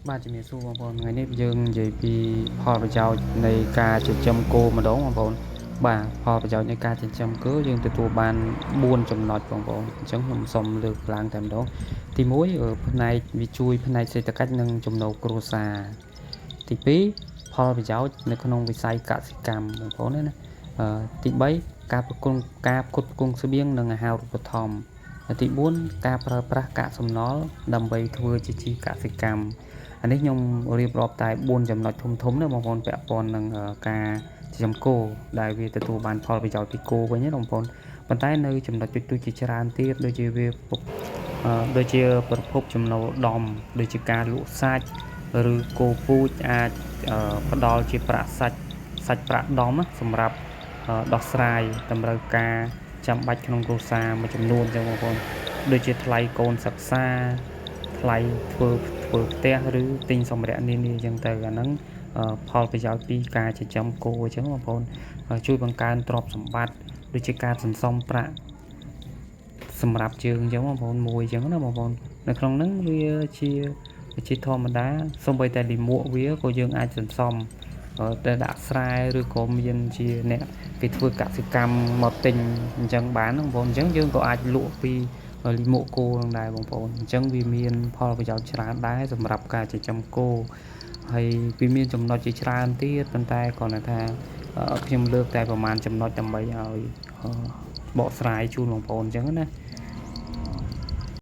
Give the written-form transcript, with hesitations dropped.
បាទជំរាបសួរបងប្អូនថ្ងៃនេះយើងនិយាយពីផលប្រយោជន៍នៃការចិញ្ចឹមគោម្ដងបងប្អូនបាទផលប្រយោជន៍នៃការចិញ្ចឹមគោយើងទទួលបាន4ចំណុចបងប្អូនអញ្ចឹងខ្ញុំសូមលើកឡើងតែម្ដងទី1ផ្នែកវាជួយផ្នែកសេដ្ឋកិច្ចនិងចំណូលគ្រួសារទី2ផលប្រយោជន៍នៅក្នុងវិស័យកសិកម្មបងប្អូនណាទី3ការផ្គត់ផ្គង់ស្បៀងនិងអាហារូបត្ថម្ភទី4ការប្រើប្រាស់កាកសំណល់ដើម្បីធ្វើជាជីកសិកម្មអានេះខ្ញុំរៀបរាប់តែ4ចំណុចធំៗណាបងប្អូនពាក់ព័ន្ធនឹងការចិញ្ចឹមគោដែលវាទទួលបានផលប្រយោជន៍ពីគោវិញណាបងប្អូនប៉ុន្តែនៅចំណុចទូចៗជាច្រើនទៀតដូចជាដូចជាប្រភពចំណូលដុំដូចជាការលក់សាច់ឬគោពូជអាចផ្ដល់ជាប្រាក់សាច់ប្រាក់ដុំសម្រាប់ដោះស្រាយតម្រូវការចាំបាច់ក្នុងគ្រួសារមួយចំនួនចឹងបងប្អូនដូចជាថ្លៃកូនសិក្សាថ្លៃធ្វើផ្ទះឬទិញសម្ភារៈនានាចឹងទៅអាហ្នឹងផលប្រយោជន៍ពីការចិញ្ចឹមគោអញ្ចឹងបងប្អូនជួយបង្កើនទ្រព្យសម្បត្តិដូចជាការសន្សំប្រាក់សម្រាប់យើងអញ្ចឹងបងប្អូនមួយអញ្ចឹងណាបងប្អូននៅក្នុងហ្នឹងវាជាធម្មតាសូម្បីតែលិមួកវាក៏យើងអាចសន្សំតែដាក់ស្រែឬក៏មានជាអ្នកគេធ្វើកសិកម្មមកទិញអញ្ចឹងបានបងប្អូនអញ្ចឹងយើងក៏អាចលក់ពីលិមួកគោនឹងដែរបងប្អូនអញ្ចឹងវាមានផលប្រយោជន៍ច្រើនដែរសម្រាប់ការចិញ្ចឹមគោហើយវាមានចំណុចជាច្រើនទៀតប៉ុន្តែគ្រាន់តែថាខ្ញុំលើកតែប្រហែលចំណុចដើម្បីឲ្យបកស្រាយជូនបងប្អូនអញ្ចឹងណា